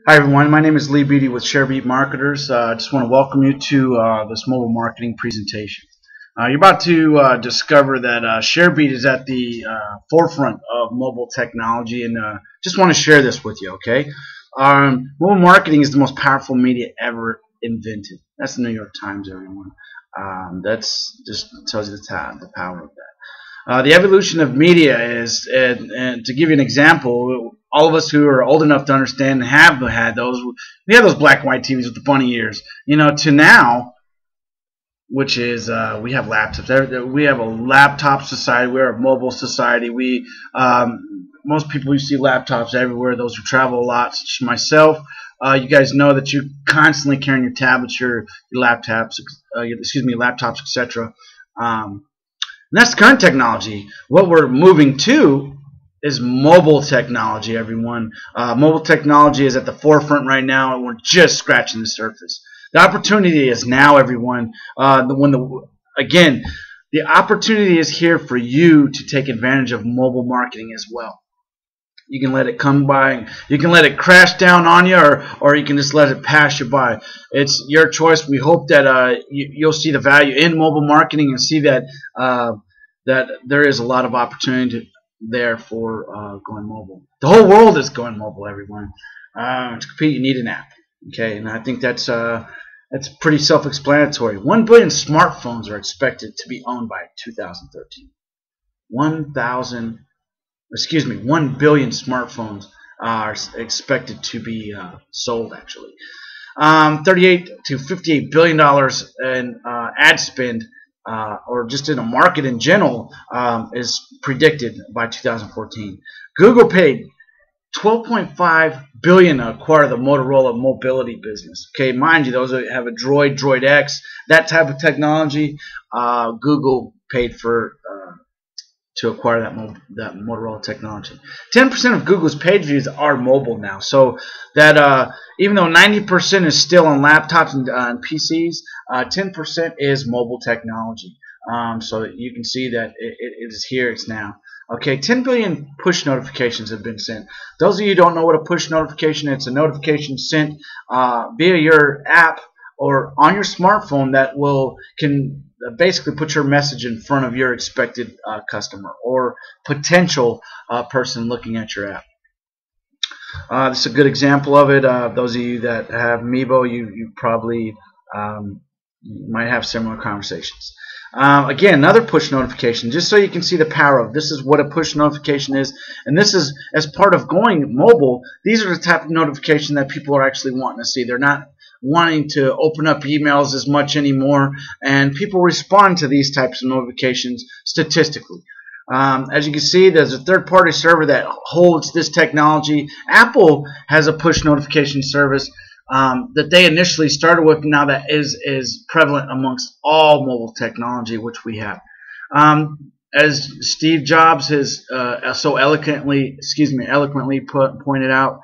Hi everyone, my name is Lee Beatty with CherBeat Marketers. I just want to welcome you to this mobile marketing presentation. You're about to discover that CherBeat is at the forefront of mobile technology, and just want to share this with you, okay? Mobile marketing is the most powerful media ever invented. That's the New York Times, everyone. That's just tells you the power of that. The evolution of media is, and to give you an example, all of us who are old enough to understand have had those. We have those black and white TVs with the bunny ears, to now, which is we have laptops. We have a laptop society. We're a mobile society. Most people, you see laptops everywhere. Those who travel a lot, such as myself. You guys know that you're constantly carrying your tablets, your laptops, laptops, etc. And that's the current technology. What we're moving to is mobile technology, everyone. Mobile technology is at the forefront right now, and we're just scratching the surface. The opportunity is now, everyone. Again, the opportunity is here for you to take advantage of mobile marketing as well. You can let it come by. You can let it crash down on you, or you can just let it pass you by. It's your choice. We hope that you'll see the value in mobile marketing and see that that there is a lot of opportunity there for going mobile. The whole world is going mobile, everyone. To compete, you need an app. Okay, and I think that's pretty self-explanatory. 1 billion smartphones are expected to be owned by 2013. 1 billion smartphones are expected to be sold, actually. 38 to $58 billion in ad spend, or just in a market in general, is predicted by 2014. Google paid $12.5 billion to acquire the Motorola mobility business. Okay, mind you, those that have a Droid X, that type of technology, Google paid for to acquire that Motorola technology. 10% of Google's page views are mobile now, so that even though 90% is still on laptops and PCs, 10% is mobile technology. So you can see that it is here. It's now. Okay, 10 billion push notifications have been sent. Those of you who don't know what a push notification is, it's a notification sent via your app or on your smartphone that can basically put your message in front of your expected customer or potential person looking at your app. This is a good example of it. Those of you that have Meebo, you probably might have similar conversations. Again, another push notification, just so you can see the power of this is what a push notification is, and this is as part of going mobile. These are the type of notification that people are actually wanting to see. They're not wanting to open up emails as much anymore, and people respond to these types of notifications statistically. As you can see, there's a third-party server that holds this technology. Apple has a push notification service that they initially started with. Now that is prevalent amongst all mobile technology, which we have. As Steve Jobs has so eloquently pointed out,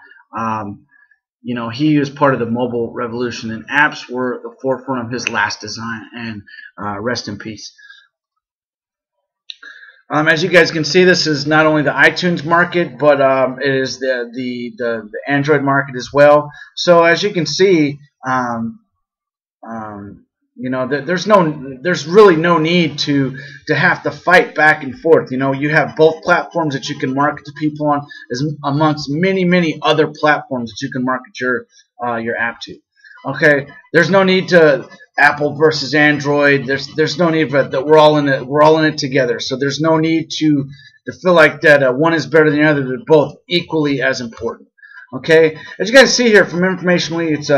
he was part of the mobile revolution, and apps were the forefront of his last design, and rest in peace. As you guys can see, this is not only the iTunes market, but it is the Android market as well. So as you can see, there's really no need to have to fight back and forth. You have both platforms that you can market to people on, amongst many other platforms that you can market your app to. Okay, there's no need to Apple versus Android. There's no need for that. We're all in it. We're all in it together. So there's no need to feel like that one is better than the other. They're both equally as important. Okay, as you guys see here from Information Week, it's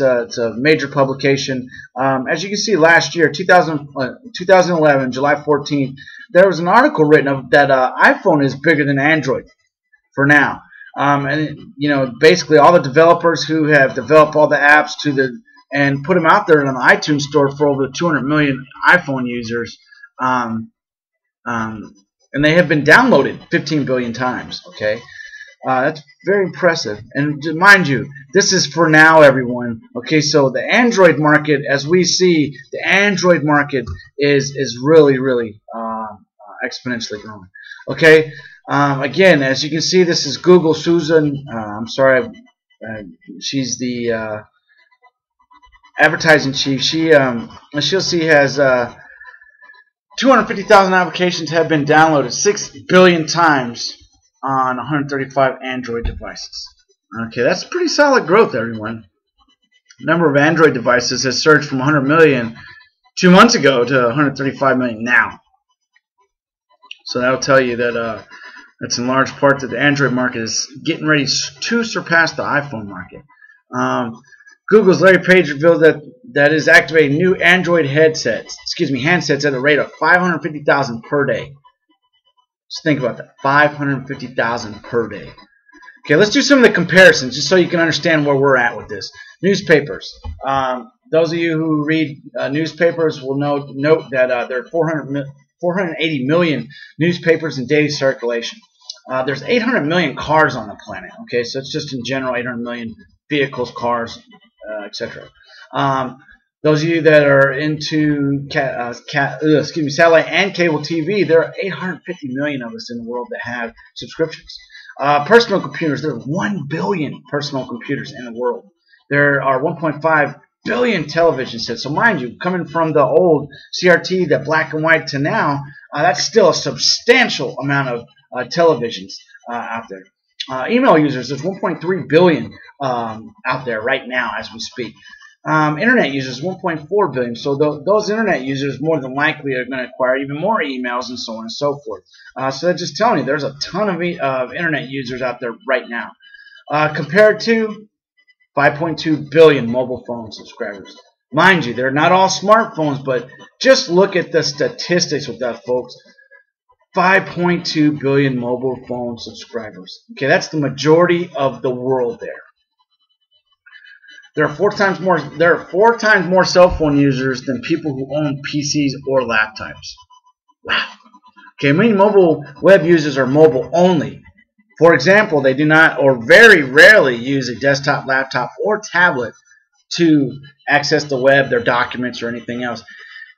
a major publication. As you can see, last year, 2011, July 14th, there was an article written of that iPhone is bigger than Android for now. And basically all the developers who have developed all the apps and put them out there on the iTunes store for over 200 million iPhone users, and they have been downloaded 15 billion times. Okay, that's very impressive. And mind you, this is for now, everyone. Okay, so the Android market, as we see, the Android market is really exponentially growing. Okay, Again, as you can see, this is Google Susan. I'm sorry, she's the advertising chief. As you'll see, has 250,000 applications have been downloaded 6 billion times on 135 Android devices. Okay, that's pretty solid growth, everyone. The number of Android devices has surged from 100 million 2 months ago to 135 million now. So that'll tell you that that's in large part that the Android market is getting ready to surpass the iPhone market. Google's Larry Page revealed that is activating new Android handsets at a rate of 550,000 per day. Just think about that, 550,000 per day. Okay, let's do some of the comparisons just so you can understand where we're at with this. Newspapers. Those of you who read newspapers will note that there are 480 million newspapers in daily circulation. There's 800 million cars on the planet. Okay, so it's just in general 800 million vehicles, cars, etc. Those of you that are into satellite and cable TV, there are 850 million of us in the world that have subscriptions. Personal computers, there are 1 billion personal computers in the world. There are 1.5 billion television sets. So mind you, coming from the old CRT, the black and white, to now, that's still a substantial amount of televisions out there. Email users, there's 1.3 billion out there right now as we speak. Internet users, 1.4 billion. So those internet users more than likely are going to acquire even more emails and so on and so forth. So that's just telling you there's a ton of internet users out there right now. Compared to 5.2 billion mobile phone subscribers. Mind you, they're not all smartphones, but just look at the statistics with that, folks. 5.2 billion mobile phone subscribers. Okay, that's the majority of the world there. There are four times more cell phone users than people who own PCs or laptops. Wow. Okay, many mobile web users are mobile only. For example, they do not or very rarely use a desktop, laptop, or tablet to access the web, their documents, or anything else.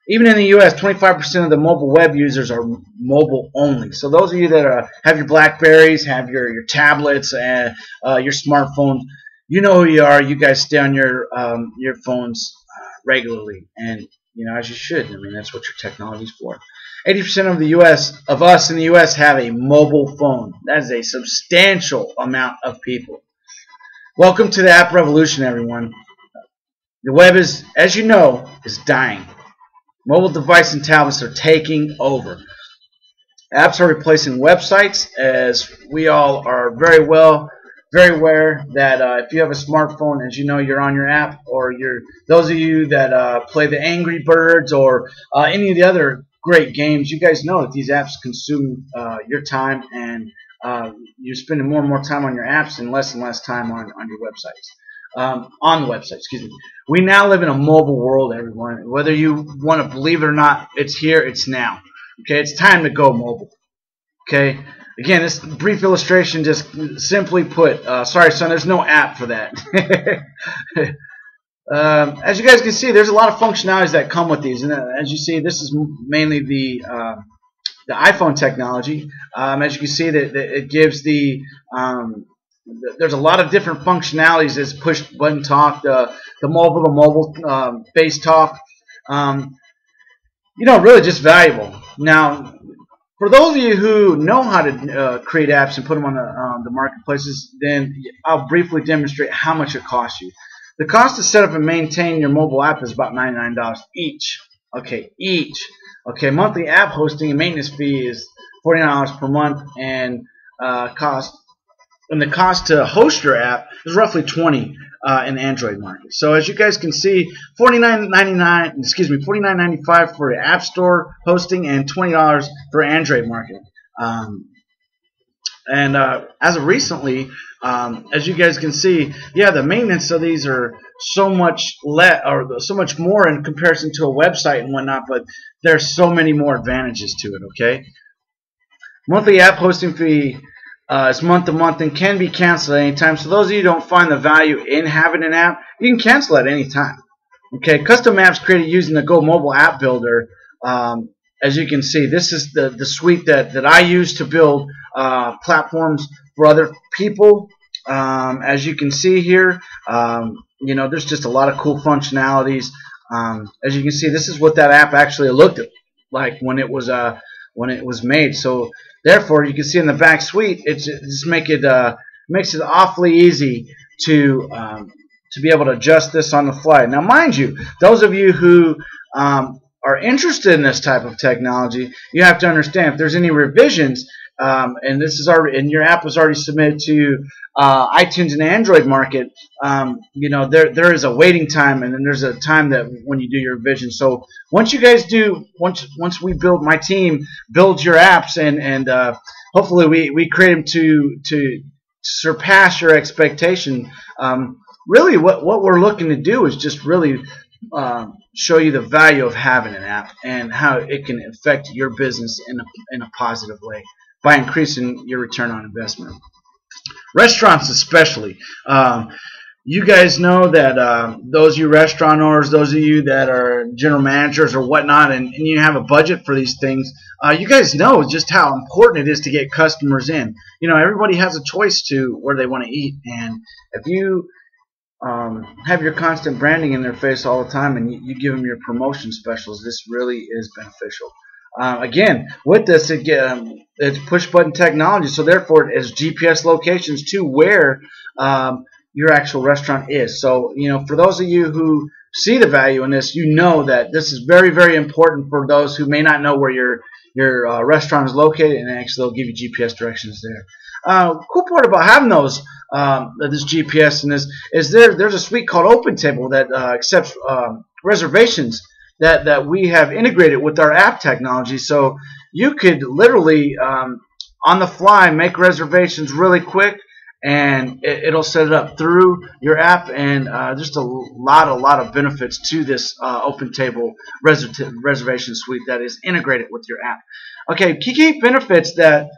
Even in the U.S., 25% of the mobile web users are mobile only. So those of you that have your Blackberries, have your tablets, and your smartphones, you know who you are. You guys stay on your phones regularly, and as you should. I mean, that's what your technology is for. 80% of us in the U.S. have a mobile phone. That is a substantial amount of people. Welcome to the app revolution, everyone. The web is, as you know, is dying. Mobile devices and tablets are taking over. Apps are replacing websites, as we all are very aware that if you have a smartphone, as you know, you're on your app, or those of you that play the Angry Birds or any of the other great games, you guys know that these apps consume your time, and you're spending more and more time on your apps and less time on your websites. On the website, excuse me. We now live in a mobile world, everyone. Whether you want to believe it or not, it's here, it's now. Okay, it's time to go mobile. Okay, again, this brief illustration just simply put, sorry son, there's no app for that. As you guys can see, there's a lot of functionalities that come with these, and as you see, this is mainly the iPhone technology. As you can see, that it gives there's a lot of different functionalities. As push button talk, the mobile face talk. Really just valuable. Now, for those of you who know how to create apps and put them on the marketplaces, then I'll briefly demonstrate how much it costs you. The cost to set up and maintain your mobile app is about $99 each. Okay, each. Okay, monthly app hosting and maintenance fee is $49 per month, and the cost to host your app is roughly $20 in the Android market. So as you guys can see, $49.95 for the App Store hosting and $20 for Android market. As of recently, as you guys can see, yeah, the maintenance of these are so much so much more in comparison to a website and whatnot, but there's so many more advantages to it. Okay, monthly app hosting fee is month to month and can be canceled at any time. So those of you who don't find the value in having an app, you can cancel at any time. Okay, custom apps created using the Go Mobile App Builder. As you can see, this is the suite that I use to build platforms for other people. As you can see here, there's just a lot of cool functionalities. As you can see, this is what that app actually looked like when it was made. So therefore, you can see in the back suite, it's just makes it awfully easy to be able to adjust this on the fly. Now, mind you, those of you who are interested in this type of technology, you have to understand if there's any revisions, and your app was already submitted to iTunes and Android market. There is a waiting time, and then there's a time that when you do your revision. So once my team builds your apps, and hopefully we create them to surpass your expectation. Really, what we're looking to do is just really show you the value of having an app and how it can affect your business in a positive way by increasing your return on investment. Restaurants especially. You guys know that those of you restaurateurs, those of you that are general managers or whatnot, and you have a budget for these things, you guys know just how important it is to get customers in. Everybody has a choice to where they want to eat, and if you have your constant branding in their face all the time and you give them your promotion specials, this really is beneficial. Again, with this, it's push button technology, so therefore it has GPS locations to where your actual restaurant is. So for those of you who see the value in this, you know that this is very, very important for those who may not know where your restaurant is located, and actually they'll give you GPS directions there. Cool part about having this GPS in this is there's a suite called OpenTable that accepts reservations that we have integrated with our app technology. So you could literally on the fly make reservations really quick, and it'll set it up through your app, and just a lot of benefits to this OpenTable reservation suite that is integrated with your app. Okay, key benefits that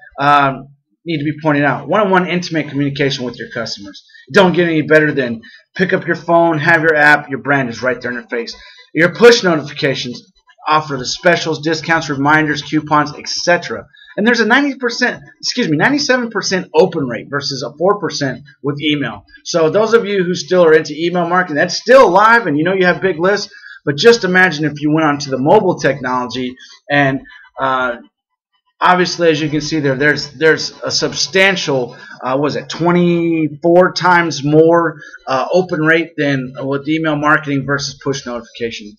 need to be pointed out. One-on-one intimate communication with your customers. Don't get any better than pick up your phone, have your app, your brand is right there in their face. Your push notifications offer the specials, discounts, reminders, coupons, etc. And there's a 97% open rate versus a 4% with email. So those of you who still are into email marketing, that's still alive, and you have big lists. But just imagine if you went onto the mobile technology, and obviously, as you can see there's a substantial, 24 times more open rate than with email marketing versus push notification.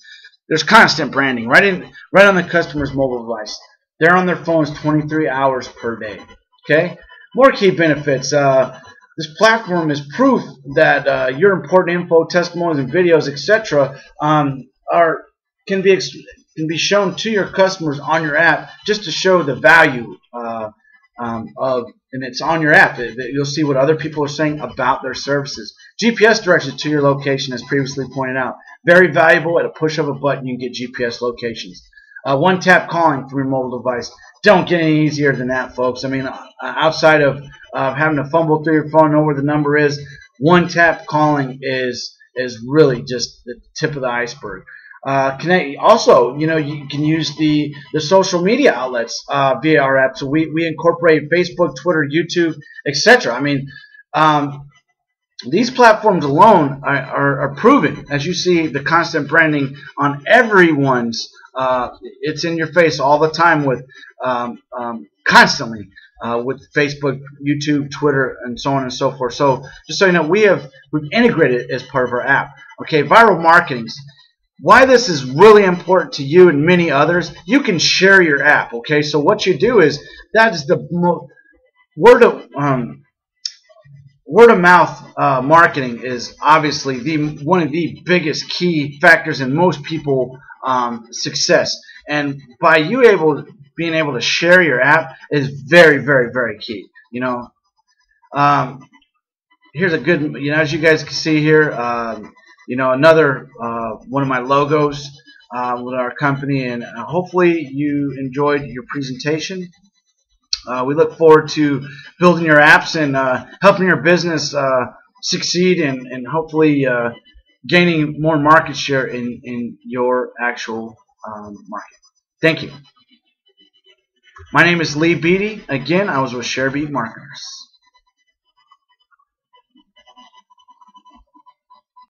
There's constant branding right on the customer's mobile device. They're on their phones 23 hours per day. Okay. More key benefits. This platform is proof that your important info, testimonials, and videos, etc., can be shown to your customers on your app, just to show the value and it's on your app. You'll see what other people are saying about their services. GPS directions to your location, as previously pointed out, very valuable. At a push of a button, you can get GPS locations. One-tap calling from your mobile device. Don't get any easier than that, folks. I mean, outside of having to fumble through your phone, know where the number is, one-tap calling is really just the tip of the iceberg. Also, you can use the social media outlets via our app. So we incorporate Facebook, Twitter, YouTube, etc. I mean, these platforms alone are proven. As you see, the constant branding on everyone's, it's in your face all the time with constantly with Facebook, YouTube, Twitter, and so on and so forth. So just so you know, we've integrated it as part of our app. Okay, viral marketing. Why this is really important to you and many others, you can share your app. Okay, so what you do is, that is the word of mouth marketing is obviously one of the biggest key factors in most people's success, and by being able to share your app is very, very, very key. Here's a good, as you guys can see here, another one of my logos with our company, and hopefully you enjoyed your presentation. We look forward to building your apps and helping your business succeed, and hopefully gaining more market share in your actual market. Thank you. My name is Lee Beatty. Again, I was with CherBeat Marketers.